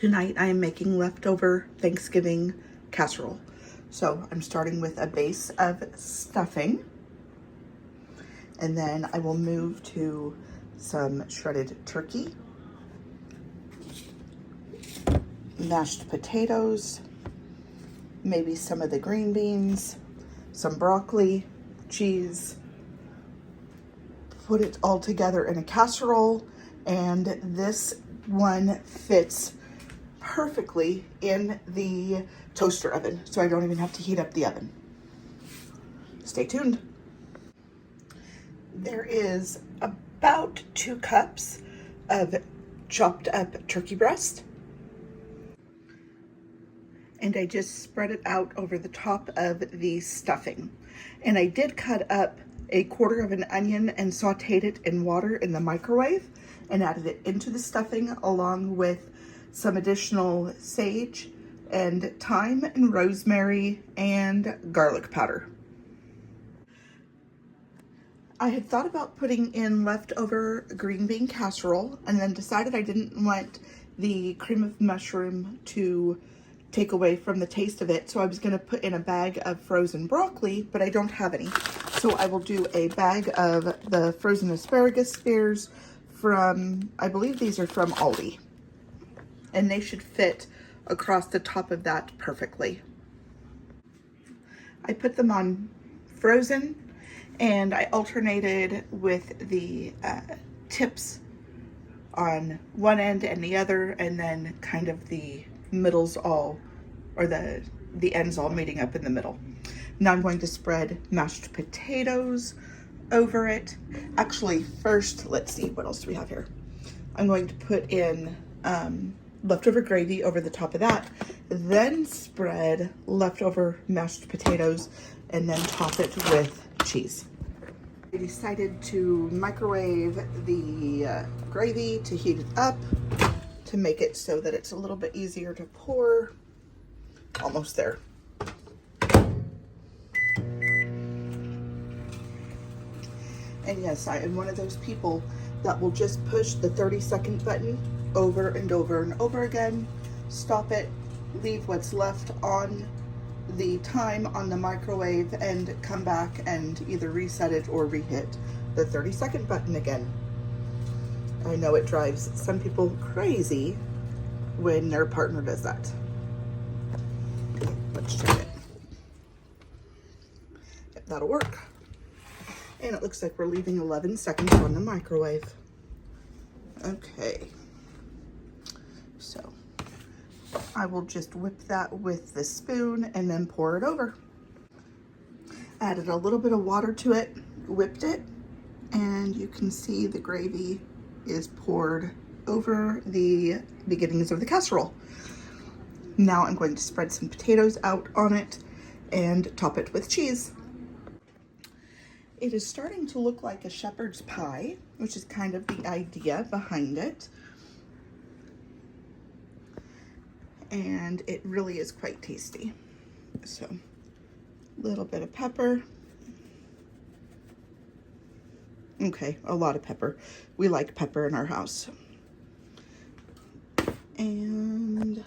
Tonight I am making leftover Thanksgiving casserole. So I'm starting with a base of stuffing, and then I will move to some shredded turkey, mashed potatoes, maybe some of the green beans, some broccoli, cheese, put it all together in a casserole, and this one fits perfectly in the toaster oven, so I don't even have to heat up the oven. Stay tuned. There is about 2 cups of chopped up turkey breast, and I just spread it out over the top of the stuffing. And I did cut up a 1/4 of an onion and sauteed it in water in the microwave and added it into the stuffing along with some additional sage and thyme and rosemary and garlic powder. I had thought about putting in leftover green bean casserole and then decided I didn't want the cream of mushroom to take away from the taste of it. So I was going to put in a bag of frozen broccoli, but I don't have any. So I will do a bag of the frozen asparagus spears from, I believe these are from Aldi. And they should fit across the top of that perfectly. I put them on frozen, and I alternated with the tips on one end and the other, and then kind of the middles all, or the ends all meeting up in the middle. Now I'm going to spread mashed potatoes over it. Actually, first, let's see, what else do we have here? I'm going to put in leftover gravy over the top of that, then spread leftover mashed potatoes, and then top it with cheese. I decided to microwave the gravy to heat it up to make it so that it's a little bit easier to pour. Almost there. And yes, I am one of those people that will just push the 30-second button over and over and over again, stop it, leave what's left on the time on the microwave, and come back and either reset it or re-hit the 30-second button again. I know it drives some people crazy when their partner does that. Let's check it. Yep, that'll work. And it looks like we're leaving 11 seconds on the microwave. Okay. So I will just whip that with the spoon and then pour it over. Added a little bit of water to it, whipped it, and you can see the gravy is poured over the beginnings of the casserole. Now I'm going to spread some potatoes out on it and top it with cheese. It is starting to look like a shepherd's pie, which is kind of the idea behind it. And it really is quite tasty. So, a little bit of pepper. Okay, a lot of pepper. We like pepper in our house. And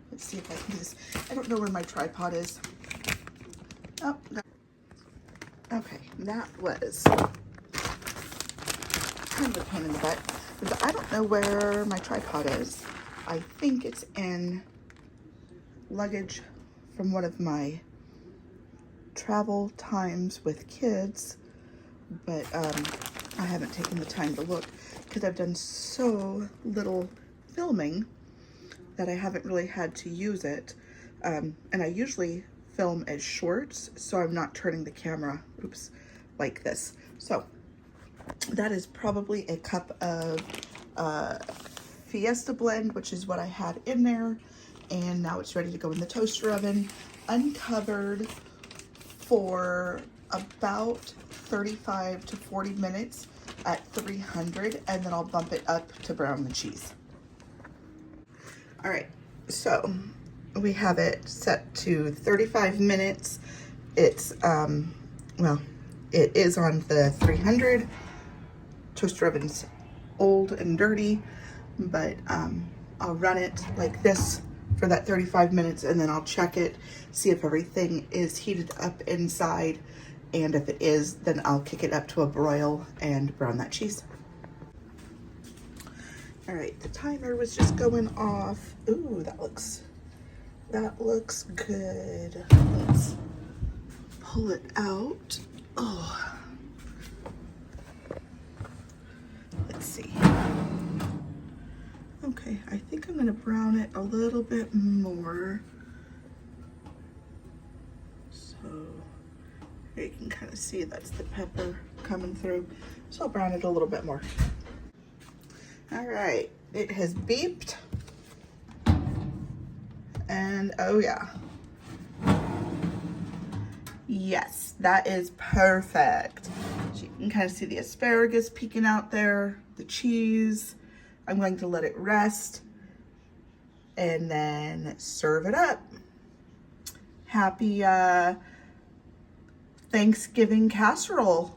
let's see if I can do this. I don't know where my tripod is. Oh, okay, that was kind of a pain in the butt. But I don't know where my tripod is. I think it's in luggage from one of my travel times with kids, but I haven't taken the time to look because I've done so little filming that I haven't really had to use it. And I usually film as shorts, so I'm not turning the camera, like this. So that is probably a cup of Fiesta blend, which is what I had in there. And now it's ready to go in the toaster oven, uncovered for about 35 to 40 minutes at 300, and then I'll bump it up to brown the cheese. All right, so we have it set to 35 minutes. It's, well, it is on the 300. Toaster oven's old and dirty, but I'll run it like this for that 35 minutes, and then I'll check it, see if everything is heated up inside, and if it is, then I'll kick it up to a broil and brown that cheese. All right, the timer was just going off. Ooh, that looks good. Let's pull it out. Oh, let's see. Okay, I think I'm gonna brown it a little bit more. So you can kind of see that's the pepper coming through. So I'll brown it a little bit more. All right, it has beeped. And oh yeah. Yes, that is perfect. So you can kind of see the asparagus peeking out there, the cheese. I'm going to let it rest and then serve it up. Happy Thanksgiving casserole.